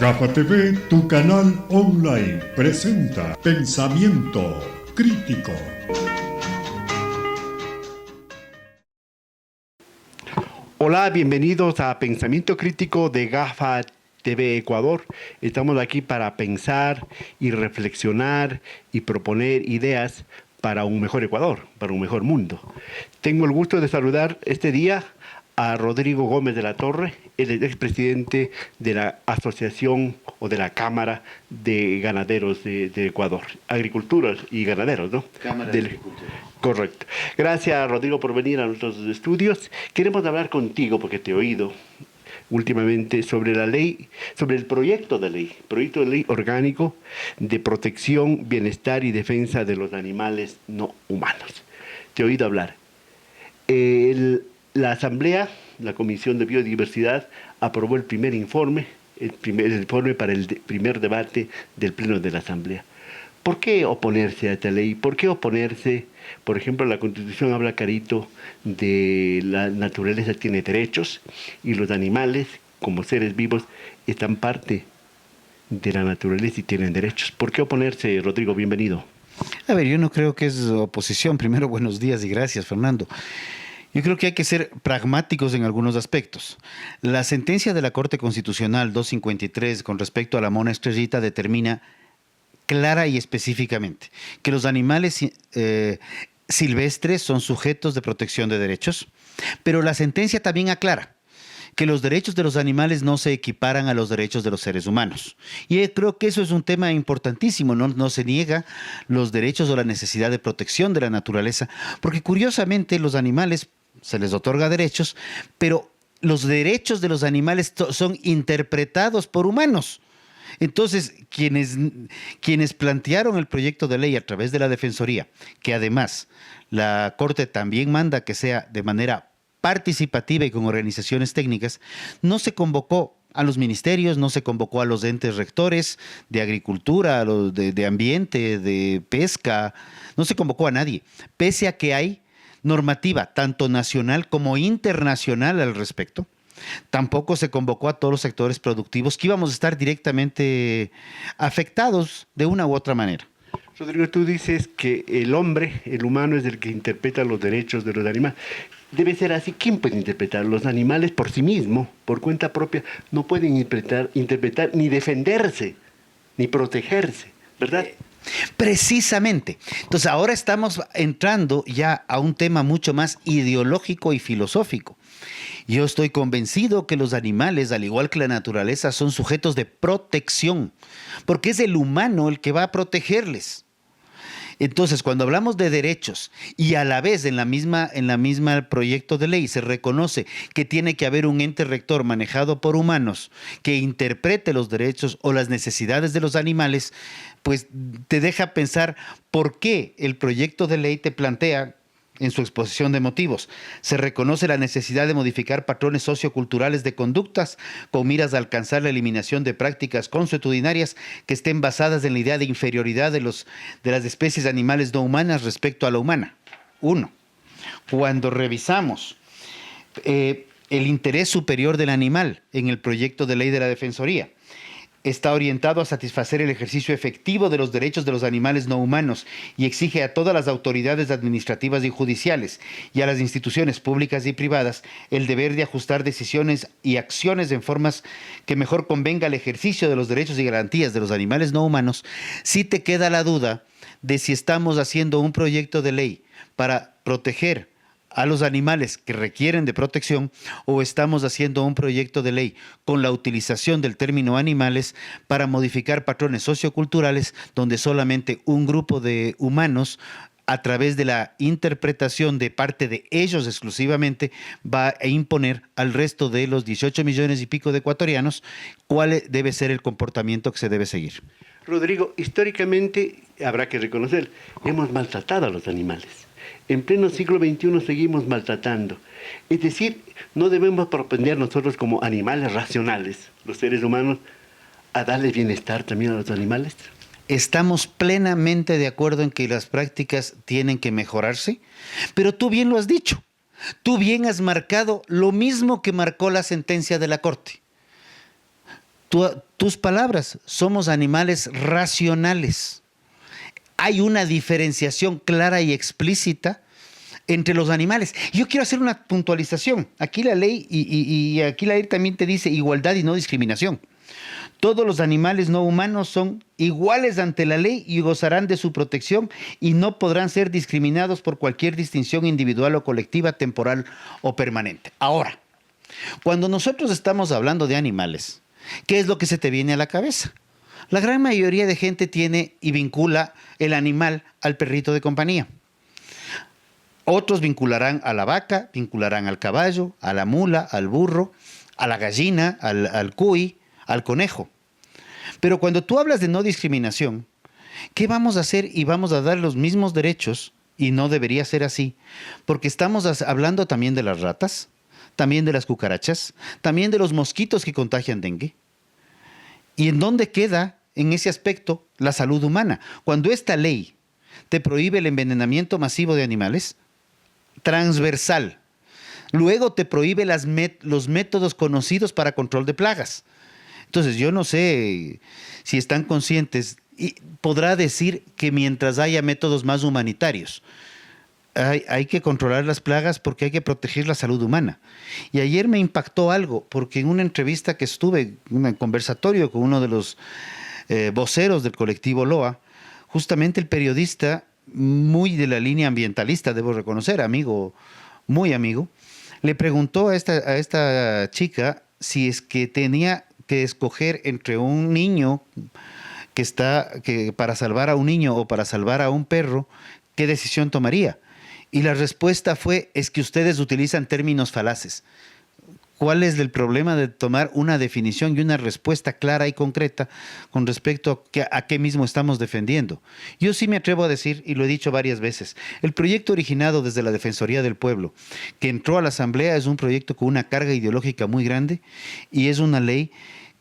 Gafa TV, tu canal online, presenta Pensamiento Crítico. Hola, bienvenidos a Pensamiento Crítico de Gafa TV Ecuador. Estamos aquí para pensar y reflexionar y proponer ideas para un mejor Ecuador, para un mejor mundo. Tengo el gusto de saludar este día a Rodrigo Gómez de la Torre, el expresidente de la Asociación o de la Cámara de Ganaderos de Ecuador. Agricultores y ganaderos, ¿no? Cámara de Agricultura. Correcto. Gracias, Rodrigo, por venir a nuestros estudios. Queremos hablar contigo, porque te he oído últimamente, sobre la ley, sobre el proyecto de ley orgánico de protección, bienestar y defensa de los animales no humanos. Te he oído hablar. La Asamblea, la Comisión de Biodiversidad, aprobó el primer informe, para el primer debate del Pleno de la Asamblea. ¿Por qué oponerse a esta ley? ¿Por qué oponerse? Por ejemplo, la Constitución habla clarito de la naturaleza tiene derechos y los animales, como seres vivos, están parte de la naturaleza y tienen derechos. ¿Por qué oponerse, Rodrigo? Bienvenido. A ver, yo no creo que es oposición. Primero, buenos días y gracias, Fernando. Yo creo que hay que ser pragmáticos en algunos aspectos. La sentencia de la Corte Constitucional 253 con respecto a la mona estrellita determina clara y específicamente que los animales silvestres son sujetos de protección de derechos, pero la sentencia también aclara que los derechos de los animales no se equiparan a los derechos de los seres humanos. Y creo que eso es un tema importantísimo, no se niega los derechos o la necesidad de protección de la naturaleza, porque curiosamente los animales se les otorga derechos, pero los derechos de los animales son interpretados por humanos. Entonces, quienes plantearon el proyecto de ley a través de la Defensoría, que además la Corte también manda que sea de manera participativa y con organizaciones técnicas, no se convocó a los ministerios, no se convocó a los entes rectores de agricultura, a los de ambiente, de pesca, no se convocó a nadie, pese a que hay normativa tanto nacional como internacional al respecto. Tampoco se convocó a todos los sectores productivos que íbamos a estar directamente afectados de una u otra manera. Rodrigo, tú dices que el hombre, el humano, es el que interpreta los derechos de los animales. Debe ser así. ¿Quién puede interpretar? Los animales por sí mismos, por cuenta propia, no pueden interpretar ni defenderse, ni protegerse, ¿verdad? Precisamente. Entonces ahora estamos entrando ya a un tema mucho más ideológico y filosófico. Yo estoy convencido que los animales, al igual que la naturaleza, son sujetos de protección, porque es el humano el que va a protegerles. Entonces, cuando hablamos de derechos y a la vez en la misma proyecto de ley se reconoce que tiene que haber un ente rector manejado por humanos que interprete los derechos o las necesidades de los animales, pues te deja pensar por qué el proyecto de ley te plantea en su exposición de motivos. Se reconoce la necesidad de modificar patrones socioculturales de conductas con miras a alcanzar la eliminación de prácticas consuetudinarias que estén basadas en la idea de inferioridad de las especies animales no humanas respecto a la humana. Uno, cuando revisamos el interés superior del animal en el proyecto de ley de la Defensoría, está orientado a satisfacer el ejercicio efectivo de los derechos de los animales no humanos y exige a todas las autoridades administrativas y judiciales y a las instituciones públicas y privadas el deber de ajustar decisiones y acciones en formas que mejor convenga al ejercicio de los derechos y garantías de los animales no humanos. Sí te queda la duda de si estamos haciendo un proyecto de ley para proteger a los animales que requieren de protección o estamos haciendo un proyecto de ley con la utilización del término animales para modificar patrones socioculturales donde solamente un grupo de humanos a través de la interpretación de parte de ellos exclusivamente va a imponer al resto de los 18 millones y pico de ecuatorianos cuál debe ser el comportamiento que se debe seguir. Rodrigo, históricamente habrá que reconocer, hemos maltratado a los animales. En pleno siglo XXI seguimos maltratando. Es decir, no debemos propender nosotros como animales racionales, los seres humanos, a darle bienestar también a los animales. Estamos plenamente de acuerdo en que las prácticas tienen que mejorarse, pero tú bien lo has dicho. Tú bien has marcado lo mismo que marcó la sentencia de la Corte. tus palabras, somos animales racionales. Hay una diferenciación clara y explícita entre los animales. Yo quiero hacer una puntualización. Aquí la ley y aquí la ley también te dice igualdad y no discriminación. Todos los animales no humanos son iguales ante la ley y gozarán de su protección y no podrán ser discriminados por cualquier distinción individual o colectiva, temporal o permanente. Ahora, cuando nosotros estamos hablando de animales, ¿qué es lo que se te viene a la cabeza? La gran mayoría de gente tiene y vincula el animal al perrito de compañía. Otros vincularán a la vaca, vincularán al caballo, a la mula, al burro, a la gallina, al cuy, al conejo. Pero cuando tú hablas de no discriminación, ¿qué vamos a hacer? Y vamos a dar los mismos derechos, y no debería ser así, porque estamos hablando también de las ratas, también de las cucarachas, también de los mosquitos que contagian dengue. ¿Y en dónde queda en ese aspecto la salud humana? Cuando esta ley te prohíbe el envenenamiento masivo de animales, transversal, luego te prohíbe los métodos conocidos para control de plagas. Entonces, yo no sé si están conscientes, y podrá decir que mientras haya métodos más humanitarios, hay que controlar las plagas porque hay que proteger la salud humana. Y ayer me impactó algo, porque en una entrevista que estuve, un conversatorio con uno de los voceros del colectivo LOA, justamente el periodista, muy de la línea ambientalista, debo reconocer, amigo, muy amigo, le preguntó a esta chica si es que tenía que escoger entre un niño que para salvar a un niño o para salvar a un perro, ¿qué decisión tomaría? Y la respuesta fue, es que ustedes utilizan términos falaces. ¿Cuál es el problema de tomar una definición y una respuesta clara y concreta con respecto a qué mismo estamos defendiendo? Yo sí me atrevo a decir, y lo he dicho varias veces, el proyecto originado desde la Defensoría del Pueblo, que entró a la Asamblea, es un proyecto con una carga ideológica muy grande y es una ley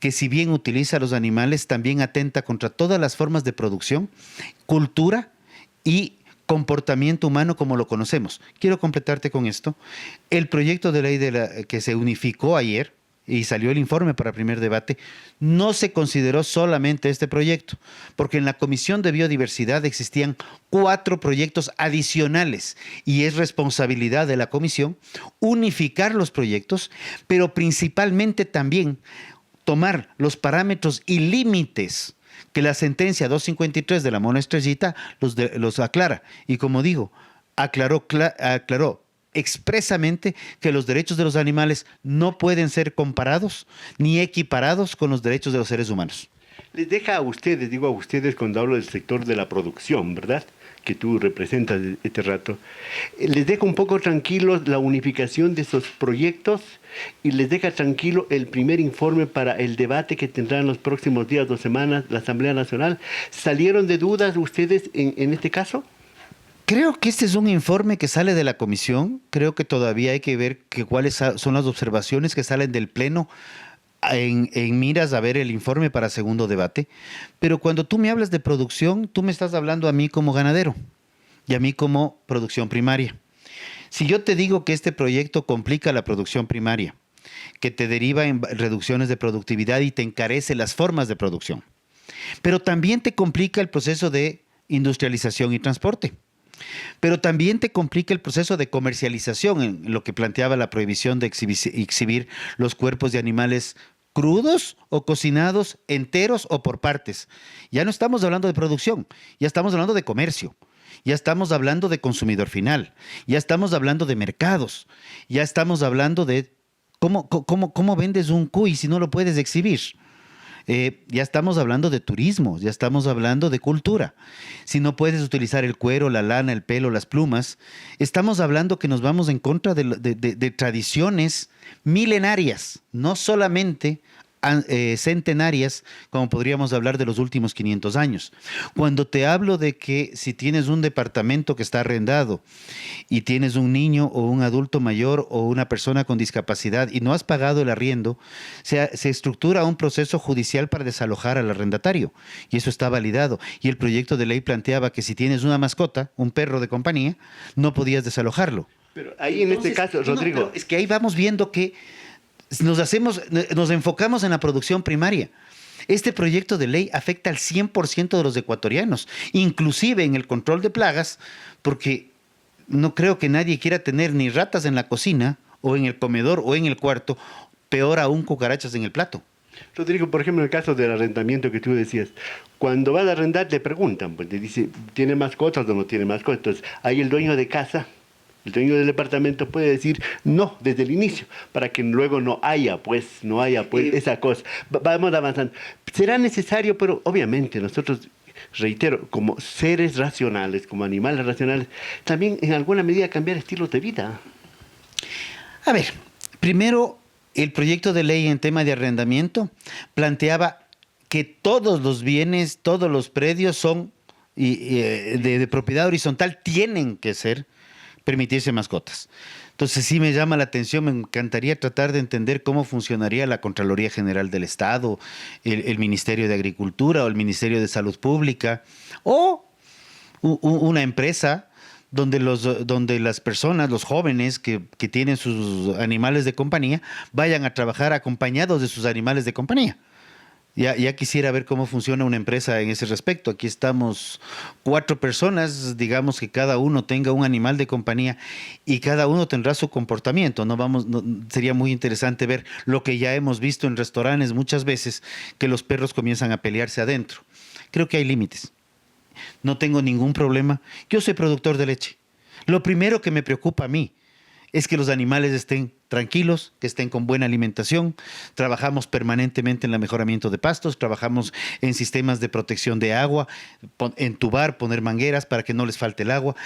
que, si bien utiliza a los animales, también atenta contra todas las formas de producción, cultura y comportamiento humano como lo conocemos. Quiero completarte con esto. El proyecto de ley que se unificó ayer y salió el informe para primer debate, no se consideró solamente este proyecto, porque en la Comisión de Biodiversidad existían 4 proyectos adicionales y es responsabilidad de la Comisión unificar los proyectos, pero principalmente también tomar los parámetros y límites que la sentencia 253 de la Mona Estrellita los aclara. Y como digo, aclaró expresamente que los derechos de los animales no pueden ser comparados ni equiparados con los derechos de los seres humanos. Les deja a ustedes, digo a ustedes cuando hablo del sector de la producción, ¿verdad?, que tú representas este rato, les deja un poco tranquilos la unificación de esos proyectos y les deja tranquilo el primer informe para el debate que tendrán los próximos días, 2 semanas, la Asamblea Nacional. ¿Salieron de dudas ustedes en este caso? Creo que este es un informe que sale de la comisión. Creo que todavía hay que ver cuáles son las observaciones que salen del Pleno en miras a ver el informe para segundo debate. Pero cuando tú me hablas de producción, tú me estás hablando a mí como ganadero y a mí como producción primaria. Si yo te digo que este proyecto complica la producción primaria, que te deriva en reducciones de productividad y te encarece las formas de producción, pero también te complica el proceso de industrialización y transporte, pero también te complica el proceso de comercialización, en lo que planteaba la prohibición de exhibir los cuerpos de animales crudos o cocinados, enteros o por partes. Ya no estamos hablando de producción, ya estamos hablando de comercio. Ya estamos hablando de consumidor final, ya estamos hablando de mercados, ya estamos hablando de cómo vendes un cuy si no lo puedes exhibir. Ya estamos hablando de turismo, ya estamos hablando de cultura. Si no puedes utilizar el cuero, la lana, el pelo, las plumas, estamos hablando que nos vamos en contra de tradiciones milenarias, no solamente centenarias, como podríamos hablar de los últimos 500 años. Cuando te hablo de que si tienes un departamento que está arrendado y tienes un niño o un adulto mayor o una persona con discapacidad y no has pagado el arriendo, se estructura un proceso judicial para desalojar al arrendatario y eso está validado. Y el proyecto de ley planteaba que si tienes una mascota, un perro de compañía, no podías desalojarlo. Pero ahí en este caso, Rodrigo... es que ahí vamos viendo que nos enfocamos en la producción primaria. Este proyecto de ley afecta al 100% de los ecuatorianos, inclusive en el control de plagas, porque no creo que nadie quiera tener ni ratas en la cocina, o en el comedor, o en el cuarto, peor aún cucarachas en el plato. Rodrigo, por ejemplo, en el caso del arrendamiento que tú decías, cuando vas a arrendar te preguntan, pues te dice, ¿tiene mascotas o no tiene mascotas? Entonces, ahí el dueño de casa, el dueño del departamento puede decir no desde el inicio, para que luego no haya esa cosa. Vamos avanzando. Será necesario, pero obviamente nosotros, reitero, como seres racionales, como animales racionales, también en alguna medida cambiar estilos de vida. A ver, primero, el proyecto de ley en tema de arrendamiento planteaba que todos los bienes, todos los predios son de propiedad horizontal, tienen que permitirse mascotas. Entonces sí me llama la atención, me encantaría tratar de entender cómo funcionaría la Contraloría General del Estado, el Ministerio de Agricultura o el Ministerio de Salud Pública, o una empresa donde las personas, los jóvenes que tienen sus animales de compañía, vayan a trabajar acompañados de sus animales de compañía. Ya quisiera ver cómo funciona una empresa en ese respecto. Aquí estamos 4 personas, digamos que cada uno tenga un animal de compañía y cada uno tendrá su comportamiento. Sería muy interesante ver lo que ya hemos visto en restaurantes muchas veces, que los perros comienzan a pelearse adentro. Creo que hay límites. No tengo ningún problema. Yo soy productor de leche. Lo primero que me preocupa a mí es que los animales estén tranquilos, que estén con buena alimentación. Trabajamos permanentemente en el mejoramiento de pastos, trabajamos en sistemas de protección de agua, entubar, poner mangueras para que no les falte el agua.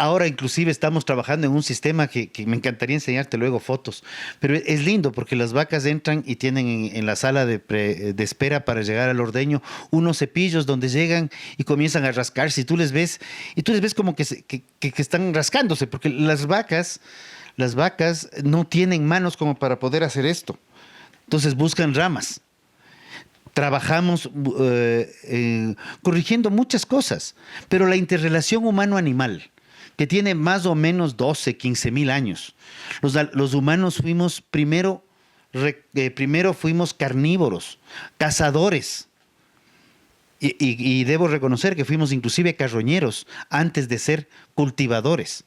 Ahora inclusive estamos trabajando en un sistema que me encantaría enseñarte luego fotos, pero es lindo porque las vacas entran y tienen en la sala de espera para llegar al ordeño unos cepillos donde llegan y comienzan a rascarse y tú les ves como que están rascándose, porque las vacas no tienen manos como para poder hacer esto. Entonces buscan ramas. Trabajamos corrigiendo muchas cosas, pero la interrelación humano-animal, que tiene más o menos 12, 15 mil años. Los humanos fuimos primero fuimos carnívoros, cazadores. Y debo reconocer que fuimos inclusive carroñeros antes de ser cultivadores.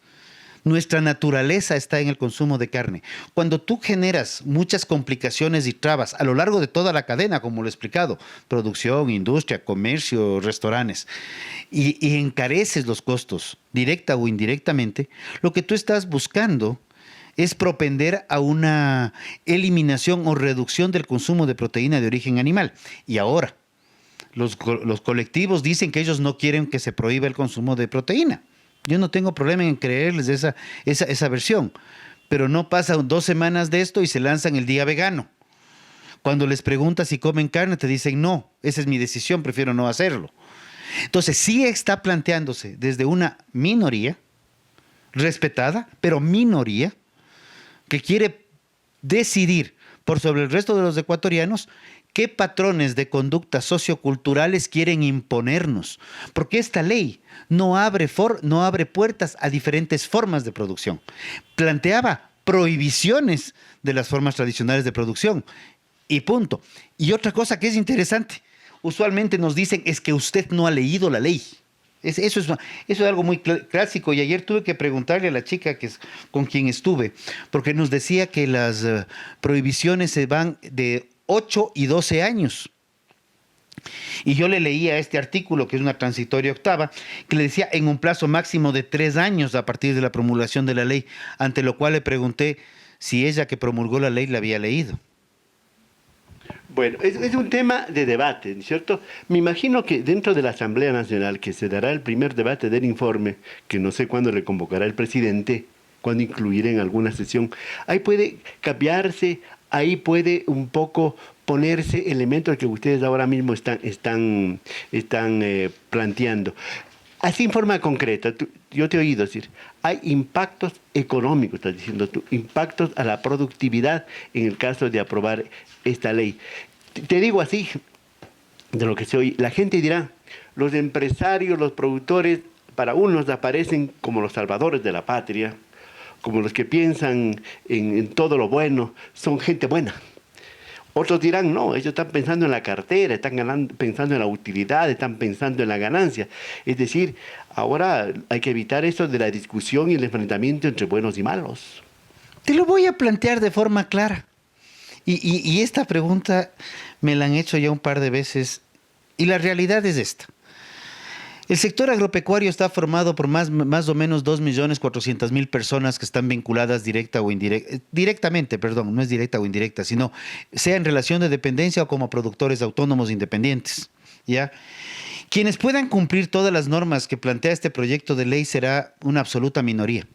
Nuestra naturaleza está en el consumo de carne. Cuando tú generas muchas complicaciones y trabas a lo largo de toda la cadena, como lo he explicado, producción, industria, comercio, restaurantes, y encareces los costos, directa o indirectamente, lo que tú estás buscando es propender a una eliminación o reducción del consumo de proteína de origen animal. Y ahora, los colectivos dicen que ellos no quieren que se prohíba el consumo de proteína. Yo no tengo problema en creerles esa versión, pero no pasan 2 semanas de esto y se lanzan el día vegano. Cuando les preguntas si comen carne, te dicen no, esa es mi decisión, prefiero no hacerlo. Entonces sí está planteándose desde una minoría, respetada, pero minoría, que quiere decidir por sobre el resto de los ecuatorianos qué patrones de conductas socioculturales quieren imponernos, porque esta ley no abre puertas a diferentes formas de producción. Planteaba prohibiciones de las formas tradicionales de producción y punto. Y otra cosa que es interesante, usualmente nos dicen es que usted no ha leído la ley. Eso es algo muy clásico, y ayer tuve que preguntarle a la chica con quien estuve, porque nos decía que las prohibiciones se van de 8 y 12 años. Y yo le leía este artículo, que es una transitoria octava, que le decía en un plazo máximo de 3 años a partir de la promulgación de la ley, ante lo cual le pregunté si ella que promulgó la ley la había leído. Bueno, es un tema de debate, ¿no es cierto? Me imagino que dentro de la Asamblea Nacional, que se dará el primer debate del informe, que no sé cuándo le convocará el presidente, cuándo incluirá en alguna sesión, ahí puede cambiarse, ahí puede un poco ponerse elementos que ustedes ahora mismo están planteando. Así en forma concreta, yo te he oído decir, hay impactos económicos, estás diciendo tú, impactos a la productividad en el caso de aprobar esta ley. Te digo así, de lo que se oye, la gente dirá, los empresarios, los productores, para unos aparecen como los salvadores de la patria, como los que piensan en todo lo bueno, son gente buena. Otros dirán, no, ellos están pensando en la cartera, pensando en la utilidad, están pensando en la ganancia. Es decir, ahora hay que evitar eso de la discusión y el enfrentamiento entre buenos y malos. Te lo voy a plantear de forma clara. Y esta pregunta me la han hecho ya un par de veces y la realidad es esta. El sector agropecuario está formado por más o menos 2.400.000 personas que están vinculadas directamente, no es directa o indirecta, sino sea en relación de dependencia o como productores autónomos independientes, ¿ya? Quienes puedan cumplir todas las normas que plantea este proyecto de ley será una absoluta minoría.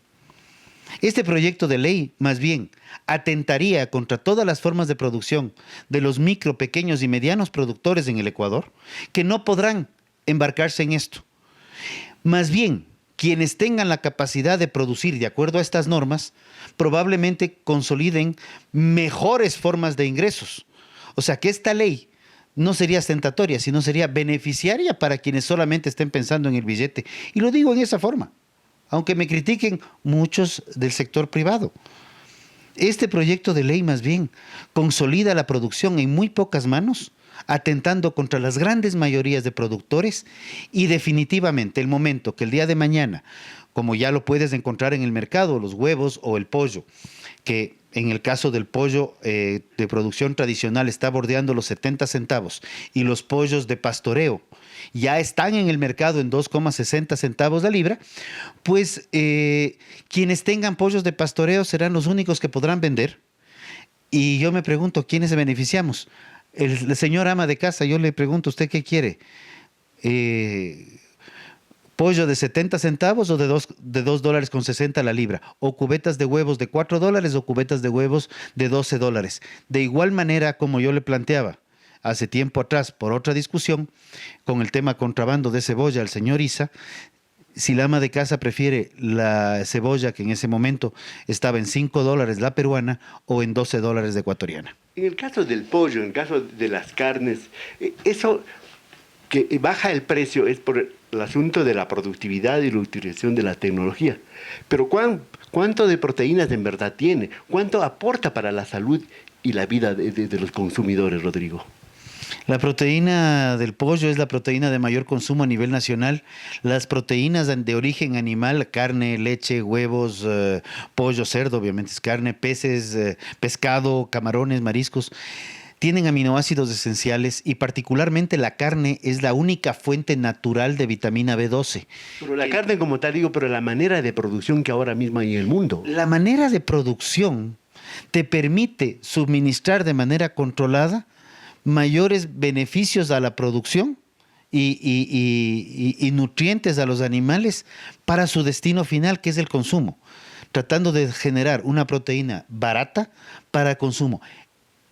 Este proyecto de ley, más bien, atentaría contra todas las formas de producción de los micro, pequeños y medianos productores en el Ecuador, que no podrán embarcarse en esto. Más bien, quienes tengan la capacidad de producir de acuerdo a estas normas, probablemente consoliden mejores formas de ingresos. O sea que esta ley no sería ostentatoria, sino sería beneficiaria para quienes solamente estén pensando en el billete. Y lo digo en esa forma, aunque me critiquen muchos del sector privado. Este proyecto de ley más bien consolida la producción en muy pocas manos, atentando contra las grandes mayorías de productores y definitivamente el momento que el día de mañana, como ya lo puedes encontrar en el mercado, los huevos o el pollo, que en el caso del pollo de producción tradicional está bordeando los 70 centavos y los pollos de pastoreo ya están en el mercado en 2,60 centavos la libra, pues quienes tengan pollos de pastoreo serán los únicos que podrán vender. Y yo me pregunto, ¿quiénes se beneficiamos? El señor ama de casa, yo le pregunto, ¿usted qué quiere? ¿Pollo de 70 centavos o de $2.60 la libra? ¿O cubetas de huevos de $4 o cubetas de huevos de $12? De igual manera, como yo le planteaba hace tiempo atrás por otra discusión, con el tema contrabando de cebolla al señor Isa, si la ama de casa prefiere la cebolla que en ese momento estaba en $5 la peruana o en $12 de ecuatoriana. En el caso del pollo, en el caso de las carnes, eso que baja el precio es por el asunto de la productividad y la utilización de la tecnología. Pero ¿cuánto de proteínas en verdad tiene? ¿Cuánto aporta para la salud y la vida de los consumidores, Rodrigo? La proteína del pollo es la proteína de mayor consumo a nivel nacional. Las proteínas de origen animal, carne, leche, huevos, pollo, cerdo, obviamente es carne, peces, pescado, camarones, mariscos, tienen aminoácidos esenciales y particularmente la carne es la única fuente natural de vitamina B12. Pero la carne como tal, digo, pero la manera de producción que ahora mismo hay en el mundo. La manera de producción te permite suministrar de manera controlada mayores beneficios a la producción y nutrientes a los animales para su destino final, que es el consumo, tratando de generar una proteína barata para consumo.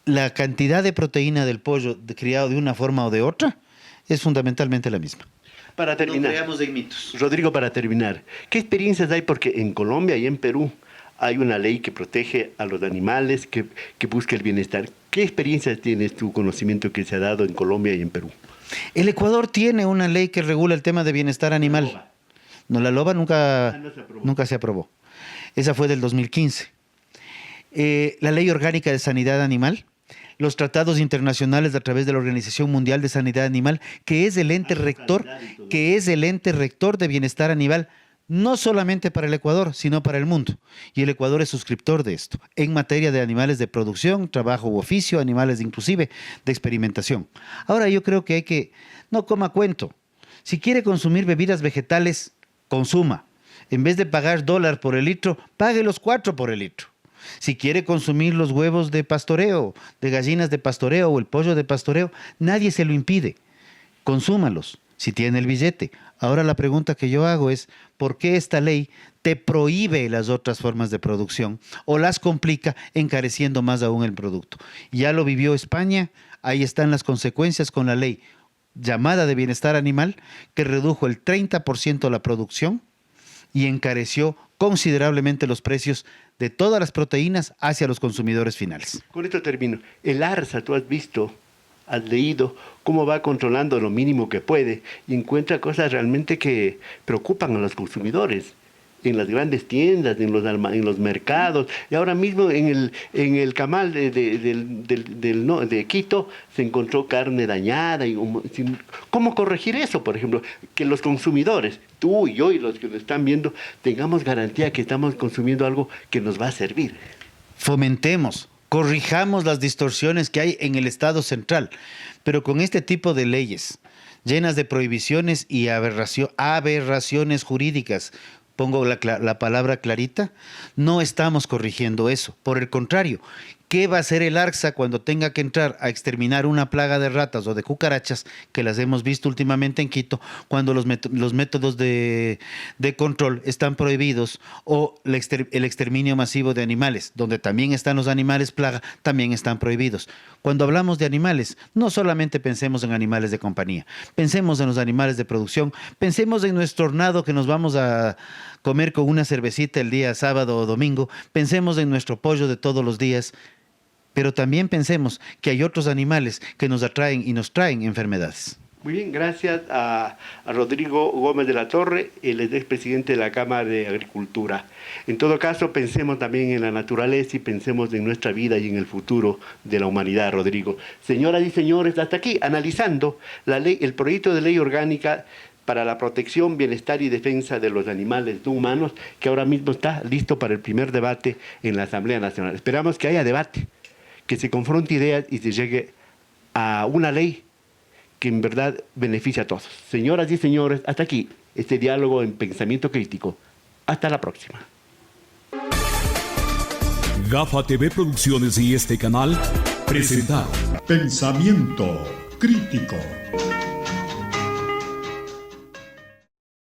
La cantidad de proteína del pollo criado de una forma o de otra es fundamentalmente la misma. Para terminar, no creamos en mitos. Rodrigo, para terminar, ¿qué experiencias hay? Porque en Colombia y en Perú hay una ley que protege a los animales, que busca el bienestar. ¿Qué experiencias tienes tu conocimiento que se ha dado en Colombia y en Perú? El Ecuador tiene una ley que regula el tema de bienestar animal. No, la LOBA nunca se aprobó. Esa fue del 2015. La Ley Orgánica de Sanidad Animal, los tratados internacionales a través de la Organización Mundial de Sanidad Animal, que es el ente rector de bienestar animal, no solamente para el Ecuador, sino para el mundo. Y el Ecuador es suscriptor de esto, en materia de animales de producción, trabajo u oficio, animales inclusive de experimentación. Ahora yo creo que no coma cuento. Si quiere consumir bebidas vegetales, consuma. En vez de pagar $1 por el litro, pague los 4 por el litro. Si quiere consumir los huevos de pastoreo, de gallinas de pastoreo o el pollo de pastoreo, nadie se lo impide. Consúmalos, si tiene el billete. Ahora la pregunta que yo hago es, ¿por qué esta ley te prohíbe las otras formas de producción o las complica encareciendo más aún el producto? Ya lo vivió España, ahí están las consecuencias con la ley llamada de bienestar animal, que redujo el 30% la producción y encareció considerablemente los precios de todas las proteínas hacia los consumidores finales. Con esto termino. El ARSA, tú has visto, has leído cómo va controlando lo mínimo que puede y encuentra cosas realmente que preocupan a los consumidores. en las grandes tiendas, en los mercados, y ahora mismo en el camal de Quito se encontró carne dañada. ¿Cómo corregir eso, por ejemplo? Que los consumidores, tú y yo y los que lo están viendo, tengamos garantía que estamos consumiendo algo que nos va a servir. Fomentemos, corrijamos las distorsiones que hay en el Estado central, pero con este tipo de leyes llenas de prohibiciones y aberraciones jurídicas, pongo la palabra clarita, no estamos corrigiendo eso. Por el contrario, ¿qué va a hacer el ARCSA cuando tenga que entrar a exterminar una plaga de ratas o de cucarachas, que las hemos visto últimamente en Quito, cuando los métodos de control están prohibidos, o el exterminio masivo de animales, donde también están los animales plaga, también están prohibidos? Cuando hablamos de animales, no solamente pensemos en animales de compañía, pensemos en los animales de producción, pensemos en nuestro hornado que nos vamos a comer con una cervecita el día sábado o domingo, pensemos en nuestro pollo de todos los días, pero también pensemos que hay otros animales que nos atraen y nos traen enfermedades. Muy bien, gracias a Rodrigo Gómez de la Torre, el expresidente de la Cámara de Agricultura. En todo caso, pensemos también en la naturaleza y pensemos en nuestra vida y en el futuro de la humanidad, Rodrigo. Señoras y señores, hasta aquí, analizando el proyecto de ley orgánica para la protección, bienestar y defensa de los animales no humanos, que ahora mismo está listo para el primer debate en la Asamblea Nacional. Esperamos que haya debate, que se confronte ideas y se llegue a una ley que en verdad beneficia a todos. Señoras y señores, hasta aquí este diálogo en Pensamiento Crítico. Hasta la próxima. Gafa TV Producciones y este canal presentaron Pensamiento Crítico.